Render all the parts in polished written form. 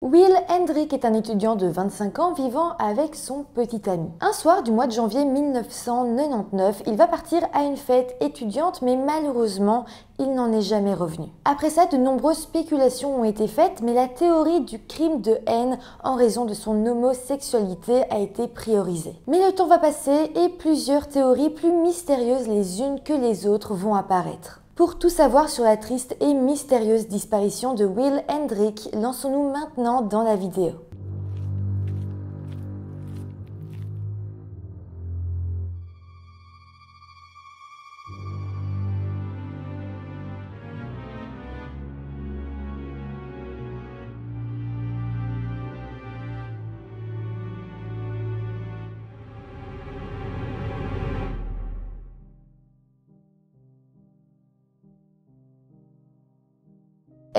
Will Hendrick est un étudiant de 25 ans vivant avec son petit ami. Un soir du mois de janvier 1999, il va partir à une fête étudiante, mais malheureusement, il n'en est jamais revenu. Après ça, de nombreuses spéculations ont été faites, mais la théorie du crime de haine en raison de son homosexualité a été priorisée. Mais le temps va passer et plusieurs théories plus mystérieuses les unes que les autres vont apparaître. Pour tout savoir sur la triste et mystérieuse disparition de Will Hendrick, lançons-nous maintenant dans la vidéo.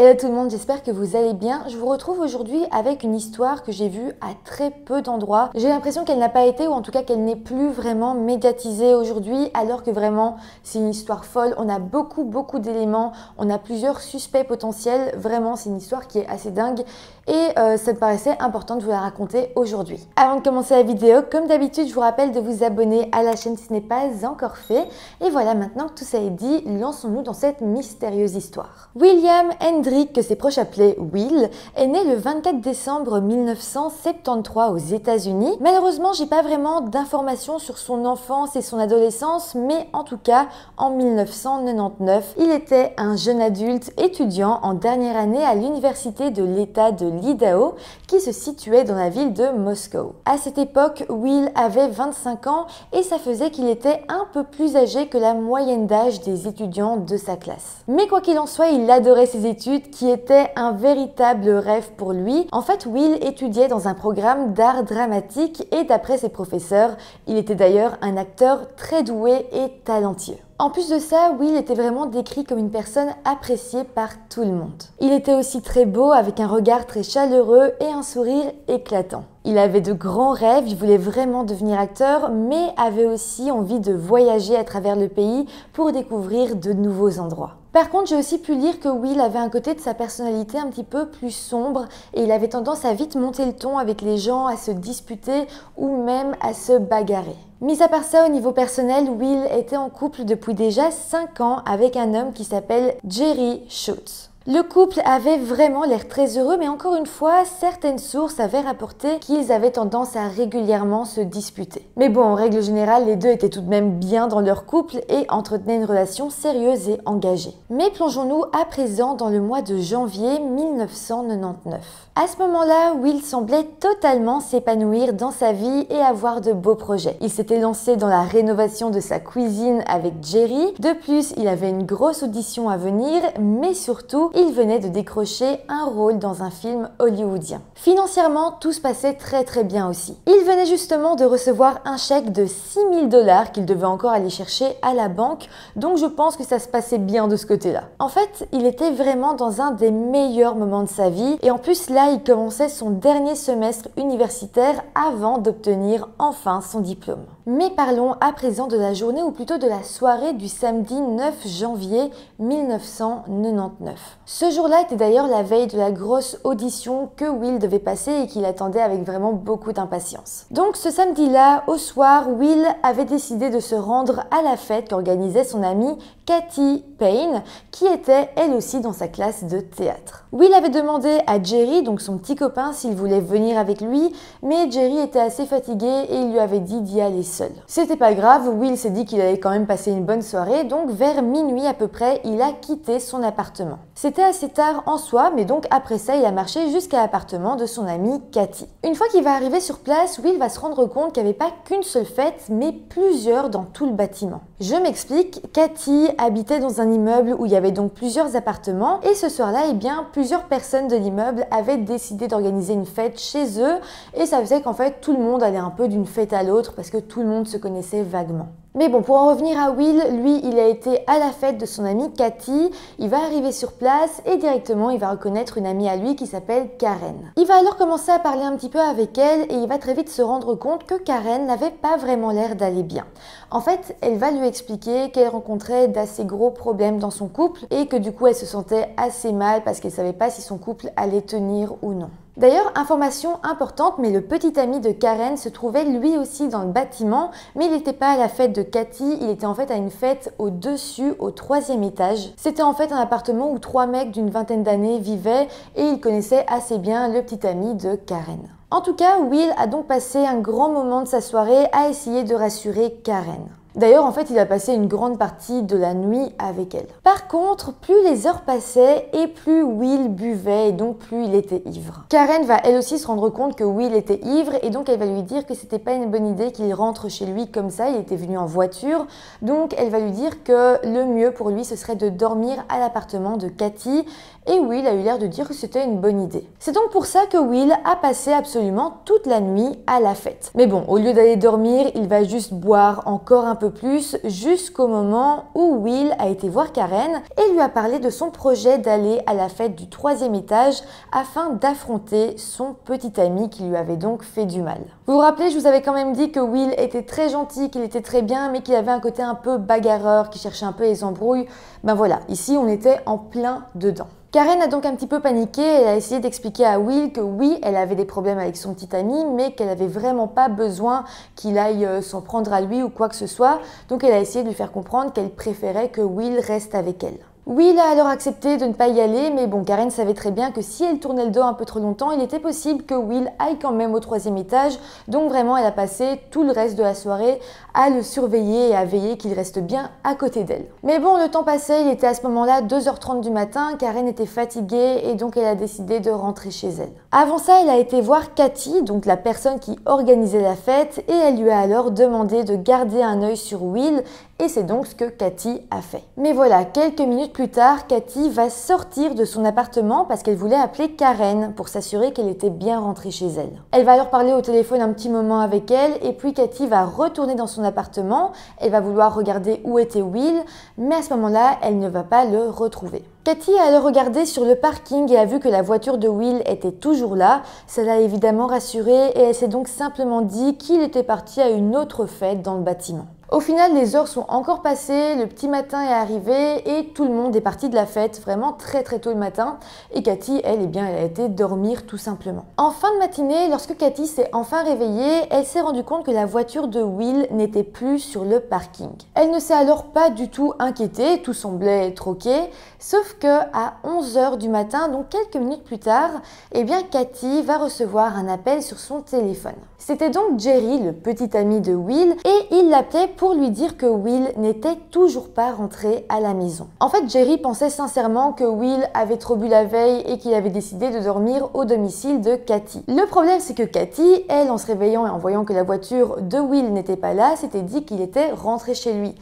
Hello tout le monde, j'espère que vous allez bien. Je vous retrouve aujourd'hui avec une histoire que j'ai vue à très peu d'endroits. J'ai l'impression qu'elle n'a pas été, ou en tout cas qu'elle n'est plus vraiment médiatisée aujourd'hui, alors que vraiment c'est une histoire folle. On a beaucoup d'éléments, on a plusieurs suspects potentiels. Vraiment, c'est une histoire qui est assez dingue et ça me paraissait important de vous la raconter aujourd'hui. Avant de commencer la vidéo, comme d'habitude, je vous rappelle de vous abonner à la chaîne si ce n'est pas encore fait. Et voilà, maintenant que tout ça est dit, lançons-nous dans cette mystérieuse histoire. William Hendrick, que ses proches appelaient Will, est né le 24 décembre 1973 aux États-Unis. Malheureusement, j'ai pas vraiment d'informations sur son enfance et son adolescence, mais en tout cas, en 1999, il était un jeune adulte étudiant en dernière année à l'université de l'État de l'Idaho, qui se situait dans la ville de Moscow. À cette époque, Will avait 25 ans et ça faisait qu'il était un peu plus âgé que la moyenne d'âge des étudiants de sa classe. Mais quoi qu'il en soit, il adorait ses études, qui était un véritable rêve pour lui. En fait, Will étudiait dans un programme d'art dramatique et d'après ses professeurs, il était d'ailleurs un acteur très doué et talentueux. En plus de ça, Will était vraiment décrit comme une personne appréciée par tout le monde. Il était aussi très beau, avec un regard très chaleureux et un sourire éclatant. Il avait de grands rêves, il voulait vraiment devenir acteur, mais avait aussi envie de voyager à travers le pays pour découvrir de nouveaux endroits. Par contre, j'ai aussi pu lire que Will avait un côté de sa personnalité un petit peu plus sombre et il avait tendance à vite monter le ton avec les gens, à se disputer ou même à se bagarrer. Mis à part ça, au niveau personnel, Will était en couple depuis déjà 5 ans avec un homme qui s'appelle Jerry Schultz. Le couple avait vraiment l'air très heureux, mais encore une fois, certaines sources avaient rapporté qu'ils avaient tendance à régulièrement se disputer. Mais bon, en règle générale, les deux étaient tout de même bien dans leur couple et entretenaient une relation sérieuse et engagée. Mais plongeons-nous à présent dans le mois de janvier 1999. À ce moment-là, Will semblait totalement s'épanouir dans sa vie et avoir de beaux projets. Il s'était lancé dans la rénovation de sa cuisine avec Jerry. De plus, il avait une grosse audition à venir, mais surtout, il venait de décrocher un rôle dans un film hollywoodien. Financièrement, tout se passait très bien aussi. Il venait justement de recevoir un chèque de 6 000 $ qu'il devait encore aller chercher à la banque, donc je pense que ça se passait bien de ce côté-là. En fait, il était vraiment dans un des meilleurs moments de sa vie, et en plus là, il commençait son dernier semestre universitaire avant d'obtenir enfin son diplôme. Mais parlons à présent de la journée, ou plutôt de la soirée du samedi 9 janvier 1999. Ce jour-là était d'ailleurs la veille de la grosse audition que Will devait passer et qu'il attendait avec vraiment beaucoup d'impatience. Donc ce samedi-là, au soir, Will avait décidé de se rendre à la fête qu'organisait son amie Katy Payne, qui était elle aussi dans sa classe de théâtre. Will avait demandé à Jerry, donc son petit copain, s'il voulait venir avec lui, mais Jerry était assez fatigué et il lui avait dit d'y aller seul. C'était pas grave, Will s'est dit qu'il allait quand même passer une bonne soirée, donc vers minuit à peu près, il a quitté son appartement. C'était assez tard en soi, mais donc après ça, il a marché jusqu'à l'appartement de son amie Katy. Une fois qu'il va arriver sur place, Will va se rendre compte qu'il n'y avait pas qu'une seule fête, mais plusieurs dans tout le bâtiment. Je m'explique, Katy habitait dans un immeuble où il y avait donc plusieurs appartements, et ce soir-là, eh bien, plusieurs personnes de l'immeuble avaient décidé d'organiser une fête chez eux, et ça faisait qu'en fait, tout le monde allait un peu d'une fête à l'autre parce que tout le monde se connaissait vaguement. Mais bon, pour en revenir à Will, lui, il a été à la fête de son amie Katy, il va arriver sur place et directement il va reconnaître une amie à lui qui s'appelle Karen. Il va alors commencer à parler un petit peu avec elle et il va très vite se rendre compte que Karen n'avait pas vraiment l'air d'aller bien. En fait, elle va lui expliquer qu'elle rencontrait d'assez gros problèmes dans son couple et que du coup elle se sentait assez mal parce qu'elle savait pas si son couple allait tenir ou non. D'ailleurs, information importante, mais le petit ami de Karen se trouvait lui aussi dans le bâtiment, mais il n'était pas à la fête de Cathy, il était en fait à une fête au-dessus, au 3e étage. C'était en fait un appartement où 3 mecs d'une vingtaine d'années vivaient et ils connaissaient assez bien le petit ami de Karen. En tout cas, Will a donc passé un grand moment de sa soirée à essayer de rassurer Karen. D'ailleurs, en fait, il a passé une grande partie de la nuit avec elle. Par contre, plus les heures passaient et plus Will buvait et donc plus il était ivre. Karen va elle aussi se rendre compte que Will était ivre et donc elle va lui dire que c'était pas une bonne idée qu'il rentre chez lui comme ça, il était venu en voiture. Donc elle va lui dire que le mieux pour lui ce serait de dormir à l'appartement de Cathy et Will a eu l'air de dire que c'était une bonne idée. C'est donc pour ça que Will a passé absolument toute la nuit à la fête. Mais bon, au lieu d'aller dormir, il va juste boire encore un peu plus jusqu'au moment où Will a été voir Karen et lui a parlé de son projet d'aller à la fête du 3e étage afin d'affronter son petit ami qui lui avait donc fait du mal. Vous vous rappelez, je vous avais quand même dit que Will était très gentil, qu'il était très bien, mais qu'il avait un côté un peu bagarreur, qui cherchait un peu les embrouilles. Ben voilà, ici on était en plein dedans. Karen a donc un petit peu paniqué, elle a essayé d'expliquer à Will que oui, elle avait des problèmes avec son petit ami, mais qu'elle avait vraiment pas besoin qu'il aille s'en prendre à lui ou quoi que ce soit. Donc elle a essayé de lui faire comprendre qu'elle préférait que Will reste avec elle. Will a alors accepté de ne pas y aller, mais bon, Karen savait très bien que si elle tournait le dos un peu trop longtemps, il était possible que Will aille quand même au 3e étage. Donc vraiment, elle a passé tout le reste de la soirée à le surveiller et à veiller qu'il reste bien à côté d'elle. Mais bon, le temps passait, il était à ce moment-là 2h30 du matin, Karen était fatiguée et donc elle a décidé de rentrer chez elle. Avant ça, elle a été voir Cathy, donc la personne qui organisait la fête, et elle lui a alors demandé de garder un œil sur Will, et c'est donc ce que Cathy a fait. Mais voilà, quelques minutes plus tard, Cathy va sortir de son appartement parce qu'elle voulait appeler Karen pour s'assurer qu'elle était bien rentrée chez elle. Elle va alors parler au téléphone un petit moment avec elle et puis Cathy va retourner dans son appartement. Elle va vouloir regarder où était Will, mais à ce moment-là, elle ne va pas le retrouver. Cathy a alors regardé sur le parking et a vu que la voiture de Will était toujours là. Ça l'a évidemment rassurée et elle s'est donc simplement dit qu'il était parti à une autre fête dans le bâtiment. Au final, les heures sont encore passées, le petit matin est arrivé et tout le monde est parti de la fête, vraiment très tôt le matin. Et Cathy, elle, elle a été dormir tout simplement. En fin de matinée, lorsque Cathy s'est enfin réveillée, elle s'est rendue compte que la voiture de Will n'était plus sur le parking. Elle ne s'est alors pas du tout inquiétée, tout semblait être ok, sauf que à 11h du matin, donc quelques minutes plus tard, eh bien Cathy va recevoir un appel sur son téléphone. C'était donc Jerry, le petit ami de Will, et il l'appelait pour lui dire que Will n'était toujours pas rentré à la maison. En fait, Jerry pensait sincèrement que Will avait trop bu la veille et qu'il avait décidé de dormir au domicile de Cathy. Le problème, c'est que Cathy, elle, en se réveillant et en voyant que la voiture de Will n'était pas là, s'était dit qu'il était rentré chez lui.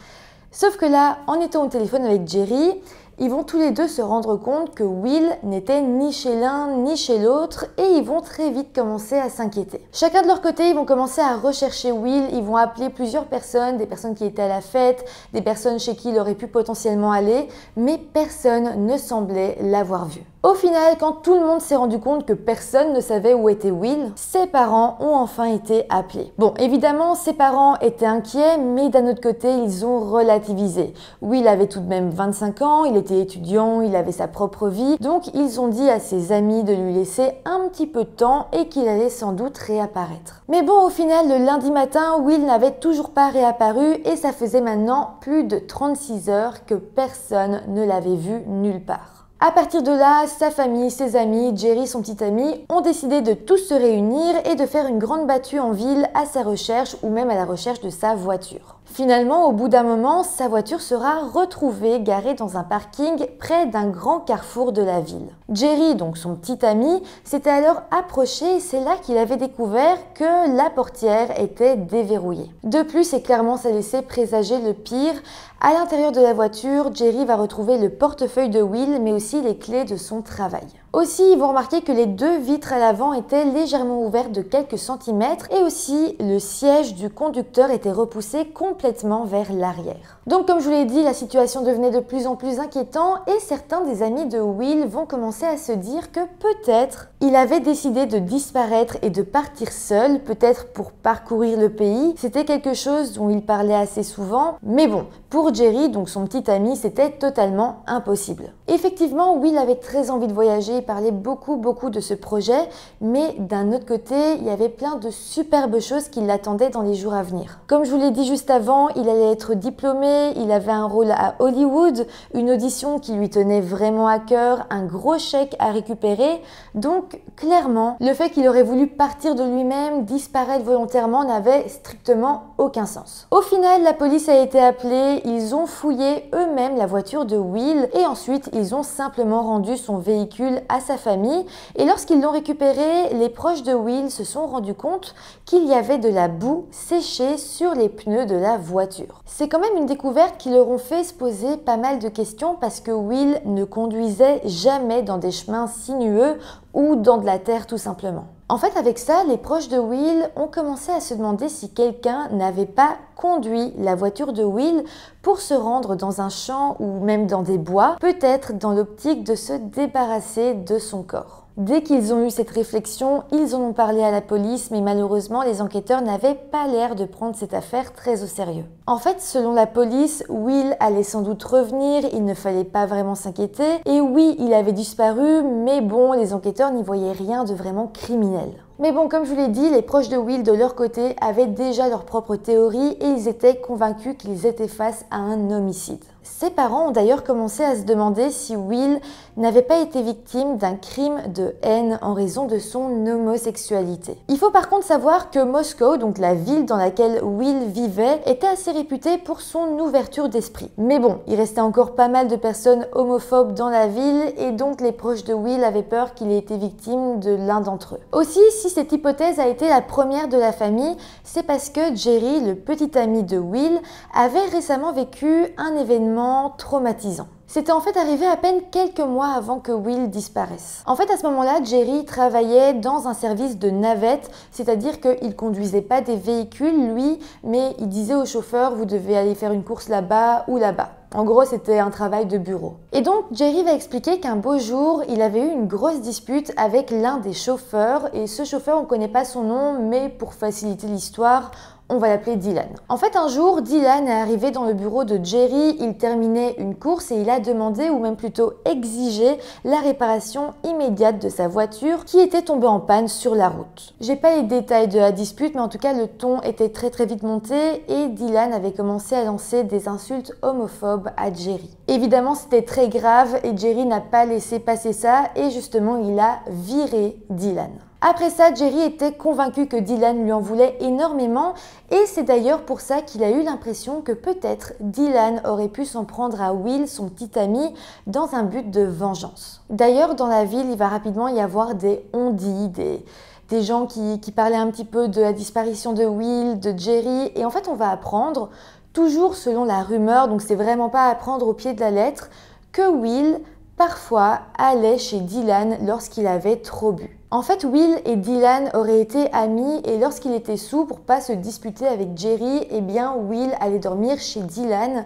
Sauf que là, en étant au téléphone avec Jerry, ils vont tous les deux se rendre compte que Will n'était ni chez l'un ni chez l'autre et ils vont très vite commencer à s'inquiéter. Chacun de leur côté, ils vont commencer à rechercher Will, ils vont appeler plusieurs personnes, des personnes qui étaient à la fête, des personnes chez qui il aurait pu potentiellement aller, mais personne ne semblait l'avoir vu. Au final, quand tout le monde s'est rendu compte que personne ne savait où était Will, ses parents ont enfin été appelés. Bon, évidemment, ses parents étaient inquiets, mais d'un autre côté, ils ont relativisé. Will avait tout de même 25 ans, il était étudiant, il avait sa propre vie, donc ils ont dit à ses amis de lui laisser un petit peu de temps et qu'il allait sans doute réapparaître. Mais bon, au final, le lundi matin, Will n'avait toujours pas réapparu et ça faisait maintenant plus de 36 heures que personne ne l'avait vu nulle part. À partir de là, sa famille, ses amis, Jerry, son petit ami, ont décidé de tous se réunir et de faire une grande battue en ville à sa recherche ou même à la recherche de sa voiture. Finalement, au bout d'un moment, sa voiture sera retrouvée garée dans un parking près d'un grand carrefour de la ville. Jerry, donc son petit ami, s'était alors approché et c'est là qu'il avait découvert que la portière était déverrouillée. De plus, et clairement ça laissait présager le pire, à l'intérieur de la voiture, Jerry va retrouver le portefeuille de Will mais aussi les clés de son travail. Aussi, ils vont remarquer que les deux vitres à l'avant étaient légèrement ouvertes de quelques centimètres et aussi le siège du conducteur était repoussé complètement vers l'arrière. Donc comme je vous l'ai dit, la situation devenait de plus en plus inquiétante et certains des amis de Will vont commencer à se dire que peut-être il avait décidé de disparaître et de partir seul, peut-être pour parcourir le pays. C'était quelque chose dont il parlait assez souvent, mais bon, pour Jerry, donc son petit ami, c'était totalement impossible. Effectivement, Will avait très envie de voyager, il parlait beaucoup de ce projet, mais d'un autre côté, il y avait plein de superbes choses qui l'attendaient dans les jours à venir. Comme je vous l'ai dit juste avant, il allait être diplômé, il avait un rôle à Hollywood, une audition qui lui tenait vraiment à cœur, un gros chèque à récupérer, donc clairement, le fait qu'il aurait voulu partir de lui-même, disparaître volontairement, n'avait strictement aucun sens. Au final, la police a été appelée, ils ont fouillé eux-mêmes la voiture de Will et ensuite ils ont simplement rendu son véhicule à sa famille et lorsqu'ils l'ont récupéré, les proches de Will se sont rendus compte qu'il y avait de la boue séchée sur les pneus de la voiture. C'est quand même une découverte qui leur ont fait se poser pas mal de questions parce que Will ne conduisait jamais dans des chemins sinueux ou dans de la terre tout simplement. En fait, avec ça, les proches de Will ont commencé à se demander si quelqu'un n'avait pas conduit la voiture de Will pour se rendre dans un champ ou même dans des bois, peut-être dans l'optique de se débarrasser de son corps. Dès qu'ils ont eu cette réflexion, ils en ont parlé à la police, mais malheureusement, les enquêteurs n'avaient pas l'air de prendre cette affaire très au sérieux. En fait, selon la police, Will allait sans doute revenir, il ne fallait pas vraiment s'inquiéter. Et oui, il avait disparu, mais bon, les enquêteurs n'y voyaient rien de vraiment criminel. Mais bon, comme je vous l'ai dit, les proches de Will, de leur côté, avaient déjà leur propre théorie et ils étaient convaincus qu'ils étaient face à un homicide. Ses parents ont d'ailleurs commencé à se demander si Will n'avait pas été victime d'un crime de haine en raison de son homosexualité. Il faut par contre savoir que Moscow, donc la ville dans laquelle Will vivait, était assez réputée pour son ouverture d'esprit. Mais bon, il restait encore pas mal de personnes homophobes dans la ville et donc les proches de Will avaient peur qu'il ait été victime de l'un d'entre eux. Aussi, si cette hypothèse a été la première de la famille, c'est parce que Jerry, le petit ami de Will, avait récemment vécu un événement traumatisant. C'était en fait arrivé à peine quelques mois avant que Will disparaisse. En fait, à ce moment-là, Jerry travaillait dans un service de navette, c'est-à-dire qu'il conduisait pas des véhicules, lui, mais il disait au chauffeur, vous devez aller faire une course là-bas ou là-bas. En gros, c'était un travail de bureau. Et donc, Jerry va expliquer qu'un beau jour, il avait eu une grosse dispute avec l'un des chauffeurs, et ce chauffeur, on ne connaît pas son nom, mais pour faciliter l'histoire, on va l'appeler Dylan. En fait, un jour, Dylan est arrivé dans le bureau de Jerry, il terminait une course et il a demandé, ou même plutôt exigé, la réparation immédiate de sa voiture qui était tombée en panne sur la route. J'ai pas les détails de la dispute, mais en tout cas, le ton était très vite monté et Dylan avait commencé à lancer des insultes homophobes à Jerry. Évidemment, c'était très grave et Jerry n'a pas laissé passer ça et justement, il a viré Dylan. Après ça, Jerry était convaincu que Dylan lui en voulait énormément et c'est d'ailleurs pour ça qu'il a eu l'impression que peut-être Dylan aurait pu s'en prendre à Will, son petit ami, dans un but de vengeance. D'ailleurs, dans la ville, il va rapidement y avoir des on-dit, des gens qui parlaient un petit peu de la disparition de Will, de Jerry et en fait, on va apprendre, toujours selon la rumeur, donc c'est vraiment pas à prendre au pied de la lettre, que Will parfois allait chez Dylan lorsqu'il avait trop bu. En fait, Will et Dylan auraient été amis et lorsqu'il était saoul, pour pas se disputer avec Jerry, eh bien Will allait dormir chez Dylan.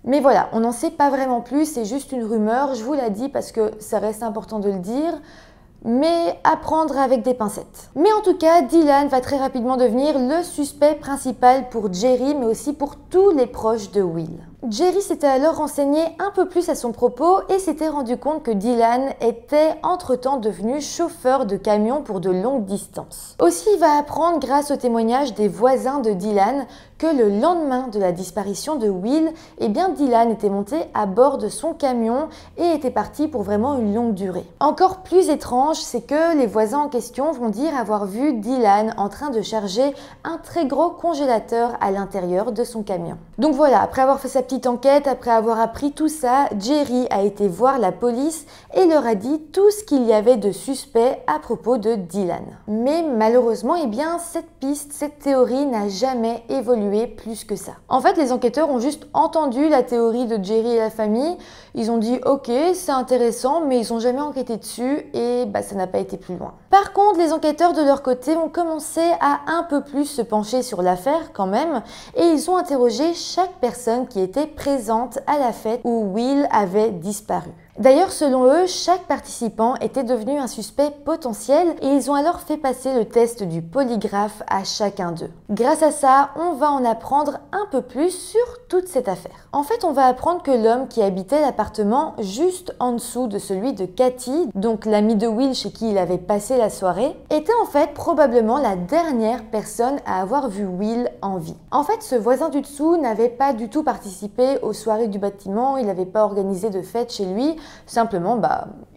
Mais voilà, on n'en sait pas vraiment plus, c'est juste une rumeur, je vous l'ai dit parce que ça reste important de le dire, mais à prendre avec des pincettes. Mais en tout cas, Dylan va très rapidement devenir le suspect principal pour Jerry, mais aussi pour tous les proches de Will. Jerry s'était alors renseigné un peu plus à son propos et s'était rendu compte que Dylan était entre-temps devenu chauffeur de camion pour de longues distances. Aussi, il va apprendre grâce au témoignage des voisins de Dylan que le lendemain de la disparition de Will, eh bien Dylan était monté à bord de son camion et était parti pour vraiment une longue durée. Encore plus étrange, c'est que les voisins en question vont dire avoir vu Dylan en train de charger un très gros congélateur à l'intérieur de son camion. Donc voilà, après avoir fait sa petite enquête, après avoir appris tout ça, Jerry a été voir la police et leur a dit tout ce qu'il y avait de suspect à propos de Dylan. Mais malheureusement, eh bien, cette piste, cette théorie n'a jamais évolué plus que ça. En fait, les enquêteurs ont juste entendu la théorie de Jerry et la famille, ils ont dit ok, c'est intéressant, mais ils n'ont jamais enquêté dessus et ça n'a pas été plus loin. Par contre, les enquêteurs de leur côté ont commencé à un peu plus se pencher sur l'affaire quand même et ils ont interrogé chaque personne qui était présente à la fête où Will avait disparu. D'ailleurs, selon eux, chaque participant était devenu un suspect potentiel et ils ont alors fait passer le test du polygraphe à chacun d'eux. Grâce à ça, on va en apprendre un peu plus sur toute cette affaire. En fait, on va apprendre que l'homme qui habitait l'appartement juste en dessous de celui de Cathy, donc l'ami de Will chez qui il avait passé la soirée, était en fait probablement la dernière personne à avoir vu Will en vie. En fait, ce voisin du dessous n'avait pas du tout participé aux soirées du bâtiment, il n'avait pas organisé de fête chez lui. Simplement,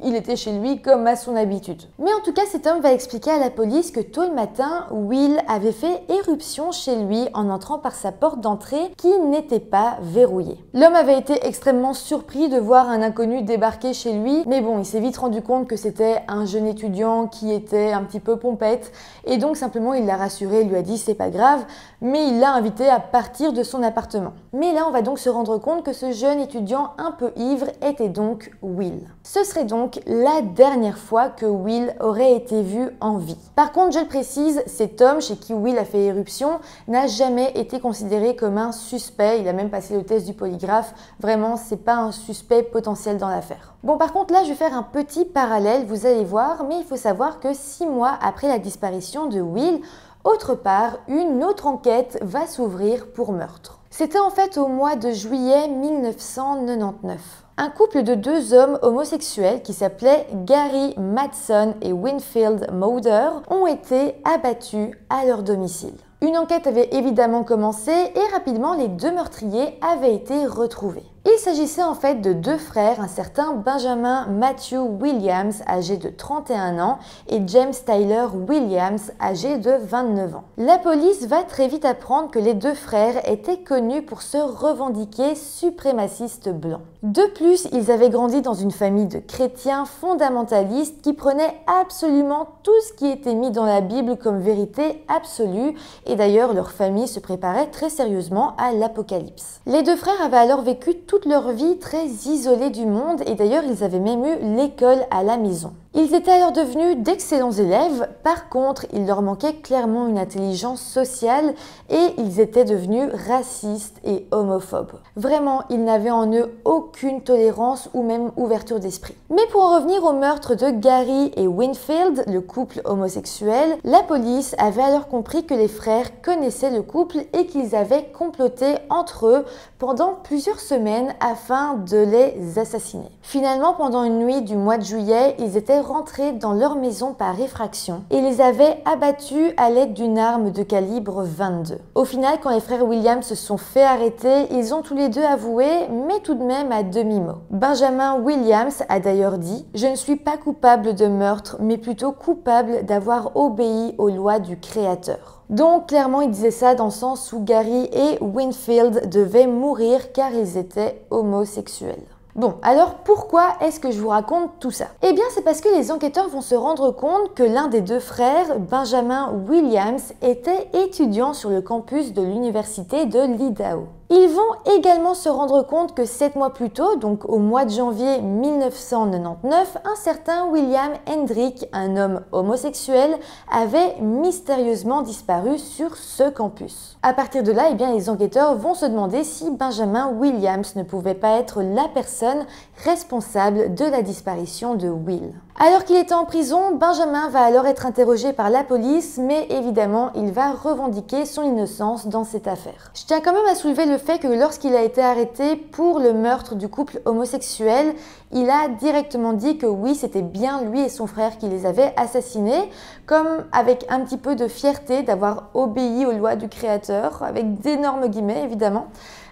il était chez lui comme à son habitude. Mais en tout cas, cet homme va expliquer à la police que tôt le matin, Will avait fait éruption chez lui en entrant par sa porte d'entrée qui n'était pas verrouillée. L'homme avait été extrêmement surpris de voir un inconnu débarquer chez lui, mais bon, il s'est vite rendu compte que c'était un jeune étudiant qui était un petit peu pompette, et donc simplement il l'a rassuré, il lui a dit c'est pas grave, mais il l'a invité à partir de son appartement. Mais là, on va donc se rendre compte que ce jeune étudiant un peu ivre était donc Will. Ce serait donc la dernière fois que Will aurait été vu en vie. Par contre, je le précise, cet homme chez qui Will a fait éruption n'a jamais été considéré comme un suspect. Il a même passé le test du polygraphe. Vraiment, c'est pas un suspect potentiel dans l'affaire. Bon, par contre, là, je vais faire un petit parallèle, vous allez voir, mais il faut savoir que 6 mois après la disparition de Will, autre part, une autre enquête va s'ouvrir pour meurtre. C'était en fait au mois de juillet 1999. Un couple de 2 hommes homosexuels qui s'appelaient Gary Madson et Winfield Mauder ont été abattus à leur domicile. Une enquête avait évidemment commencé et rapidement les 2 meurtriers avaient été retrouvés. Il s'agissait en fait de 2 frères, un certain Benjamin Matthew Williams, âgé de 31 ans, et James Tyler Williams, âgé de 29 ans. La police va très vite apprendre que les 2 frères étaient connus pour se revendiquer suprémacistes blancs. De plus, ils avaient grandi dans une famille de chrétiens fondamentalistes qui prenaient absolument tout ce qui était mis dans la Bible comme vérité absolue, et d'ailleurs leur famille se préparait très sérieusement à l'Apocalypse. Les 2 frères avaient alors vécu toute leur vie très isolés du monde et d'ailleurs ils avaient même eu l'école à la maison. Ils étaient alors devenus d'excellents élèves, par contre il leur manquait clairement une intelligence sociale et ils étaient devenus racistes et homophobes. Vraiment, ils n'avaient en eux aucune tolérance ou même ouverture d'esprit. Mais pour en revenir au meurtre de Gary et Winfield, le couple homosexuel, la police avait alors compris que les frères connaissaient le couple et qu'ils avaient comploté entre eux pendant plusieurs semaines afin de les assassiner. Finalement, pendant une nuit du mois de juillet, ils étaient rentrés dans leur maison par effraction et les avaient abattus à l'aide d'une arme de calibre 22. Au final, quand les frères Williams se sont fait arrêter, ils ont tous les 2 avoué, mais tout de même à demi-mot. Benjamin Williams a d'ailleurs dit « Je ne suis pas coupable de meurtre, mais plutôt coupable d'avoir obéi aux lois du Créateur ». Donc clairement il disait ça dans le sens où Gary et Winfield devaient mourir car ils étaient homosexuels. Bon, alors pourquoi est-ce que je vous raconte tout ça? Eh bien c'est parce que les enquêteurs vont se rendre compte que l'un des 2 frères, Benjamin Williams, était étudiant sur le campus de l'université de l'Idaho. Ils vont également se rendre compte que 7 mois plus tôt, donc au mois de janvier 1999, un certain William Hendrick, un homme homosexuel, avait mystérieusement disparu sur ce campus. À partir de là, eh bien, les enquêteurs vont se demander si Benjamin Williams ne pouvait pas être la personne responsable de la disparition de Will. Alors qu'il était en prison, Benjamin va alors être interrogé par la police, mais évidemment, il va revendiquer son innocence dans cette affaire. Je tiens quand même à soulever le fait que lorsqu'il a été arrêté pour le meurtre du couple homosexuel, il a directement dit que oui, c'était bien lui et son frère qui les avaient assassinés, comme avec un petit peu de fierté d'avoir obéi aux lois du Créateur, avec d'énormes guillemets évidemment.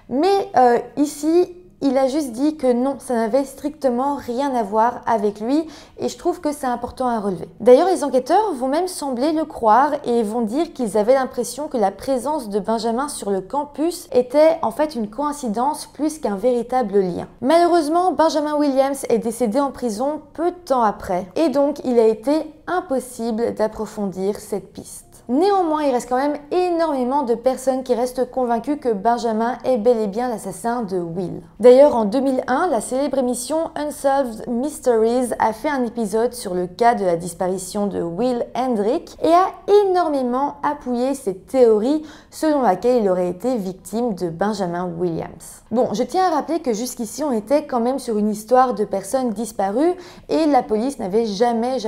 Mais ici, il a juste dit que non, ça n'avait strictement rien à voir avec lui et je trouve que c'est important à relever. D'ailleurs, les enquêteurs vont même sembler le croire et vont dire qu'ils avaient l'impression que la présence de Benjamin sur le campus était en fait une coïncidence plus qu'un véritable lien. Malheureusement, Benjamin Williams est décédé en prison peu de temps après et donc il a été impossible d'approfondir cette piste. Néanmoins, il reste quand même énormément de personnes qui restent convaincues que Benjamin est bel et bien l'assassin de Will. D'ailleurs, en 2001, la célèbre émission Unsolved Mysteries a fait un épisode sur le cas de la disparition de Will Hendrick et a énormément appuyé cette théorie selon laquelle il aurait été victime de Benjamin Williams. Bon, je tiens à rappeler que jusqu'ici, on était quand même sur une histoire de personnes disparues et la police n'avait jamais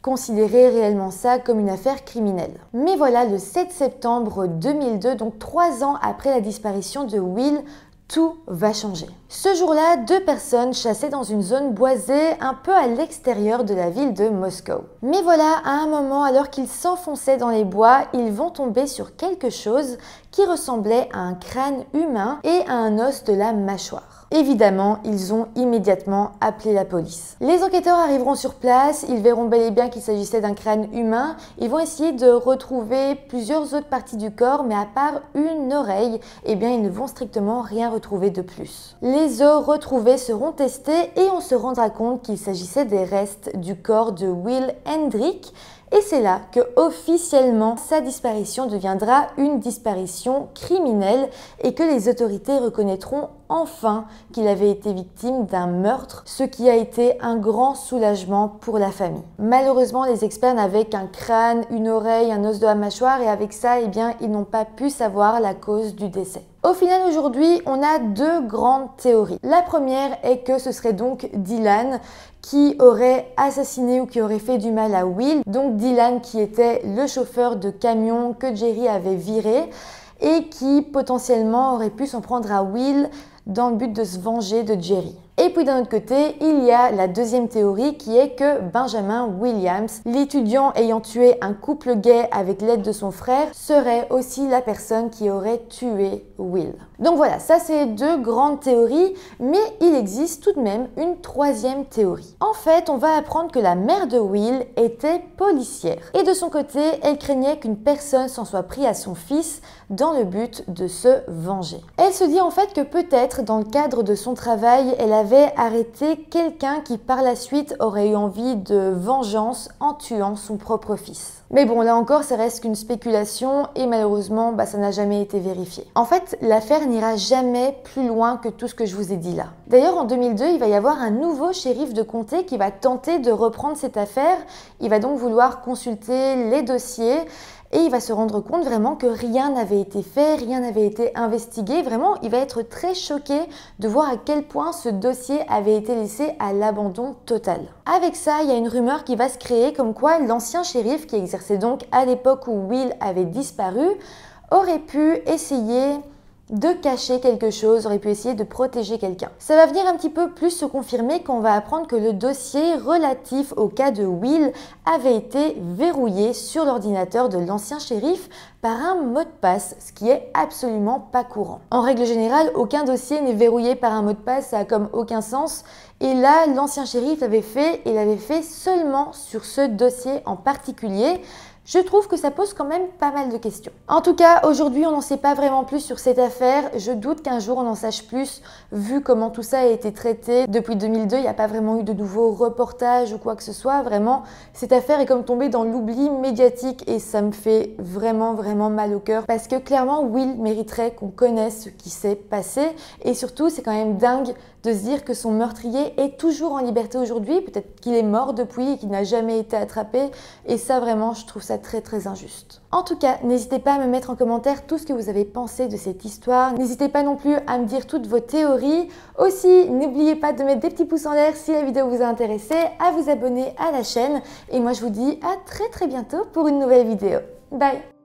considérer réellement ça comme une affaire criminelle. Mais voilà, le 7 septembre 2002, donc 3 ans après la disparition de Will, tout va changer. Ce jour-là, 2 personnes chassaient dans une zone boisée un peu à l'extérieur de la ville de Moscou. Mais voilà, à un moment, alors qu'ils s'enfonçaient dans les bois, ils vont tomber sur quelque chose qui ressemblait à un crâne humain et à un os de la mâchoire. Évidemment, ils ont immédiatement appelé la police. Les enquêteurs arriveront sur place, ils verront bel et bien qu'il s'agissait d'un crâne humain. Ils vont essayer de retrouver plusieurs autres parties du corps, mais à part une oreille, eh bien, ils ne vont strictement rien retrouver de plus. Les os retrouvés seront testés et on se rendra compte qu'il s'agissait des restes du corps de Will Hendrick. Et c'est là que officiellement sa disparition deviendra une disparition criminelle et que les autorités reconnaîtront enfin qu'il avait été victime d'un meurtre, ce qui a été un grand soulagement pour la famille. Malheureusement, les experts n'avaient qu'un crâne, une oreille, un os de la mâchoire et avec ça, eh bien, ils n'ont pas pu savoir la cause du décès. Au final, aujourd'hui, on a 2 grandes théories. La première est que ce serait donc Dylan qui aurait assassiné ou qui aurait fait du mal à Will. Donc Dylan qui était le chauffeur de camion que Jerry avait viré et qui potentiellement aurait pu s'en prendre à Will dans le but de se venger de Jerry. Et puis d'un autre côté, il y a la deuxième théorie qui est que Benjamin Williams, l'étudiant ayant tué un couple gay avec l'aide de son frère, serait aussi la personne qui aurait tué Will. Donc voilà, ça c'est 2 grandes théories, mais il existe tout de même une 3e théorie. En fait, on va apprendre que la mère de Will était policière. Et de son côté, elle craignait qu'une personne s'en soit pris à son fils dans le but de se venger. Elle se dit en fait que peut-être dans le cadre de son travail, elle avait arrêté quelqu'un qui par la suite aurait eu envie de vengeance en tuant son propre fils. Mais bon, là encore, ça reste qu'une spéculation et malheureusement, ça n'a jamais été vérifié. En fait, l'affaire n'ira jamais plus loin que tout ce que je vous ai dit là. D'ailleurs, en 2002, il va y avoir un nouveau shérif de comté qui va tenter de reprendre cette affaire. Il va donc vouloir consulter les dossiers et il va se rendre compte vraiment que rien n'avait été fait, rien n'avait été investigué. Vraiment, il va être très choqué de voir à quel point ce dossier avait été laissé à l'abandon total. Avec ça, il y a une rumeur qui va se créer comme quoi l'ancien shérif, qui exerçait donc à l'époque où Will avait disparu, aurait pu essayer de cacher quelque chose, aurait pu essayer de protéger quelqu'un. Ça va venir un petit peu plus se confirmer quand on va apprendre que le dossier relatif au cas de Will avait été verrouillé sur l'ordinateur de l'ancien shérif par un mot de passe, ce qui est absolument pas courant. En règle générale, aucun dossier n'est verrouillé par un mot de passe, ça a comme aucun sens. Et là, l'ancien shérif l'avait fait et l'avait fait seulement sur ce dossier en particulier. Je trouve que ça pose quand même pas mal de questions. En tout cas, aujourd'hui, on n'en sait pas vraiment plus sur cette affaire. Je doute qu'un jour, on en sache plus, vu comment tout ça a été traité. Depuis 2002, il n'y a pas vraiment eu de nouveaux reportages ou quoi que ce soit. Vraiment, cette affaire est comme tombée dans l'oubli médiatique et ça me fait vraiment mal au cœur. Parce que clairement, Will mériterait qu'on connaisse ce qui s'est passé. Et surtout, c'est quand même dingue de se dire que son meurtrier est toujours en liberté aujourd'hui. Peut-être qu'il est mort depuis et qu'il n'a jamais été attrapé. Et ça, vraiment, je trouve ça très injuste. En tout cas, n'hésitez pas à me mettre en commentaire tout ce que vous avez pensé de cette histoire. N'hésitez pas non plus à me dire toutes vos théories. Aussi, n'oubliez pas de mettre des petits pouces en l'air si la vidéo vous a intéressé, à vous abonner à la chaîne. Et moi, je vous dis à très bientôt pour une nouvelle vidéo. Bye!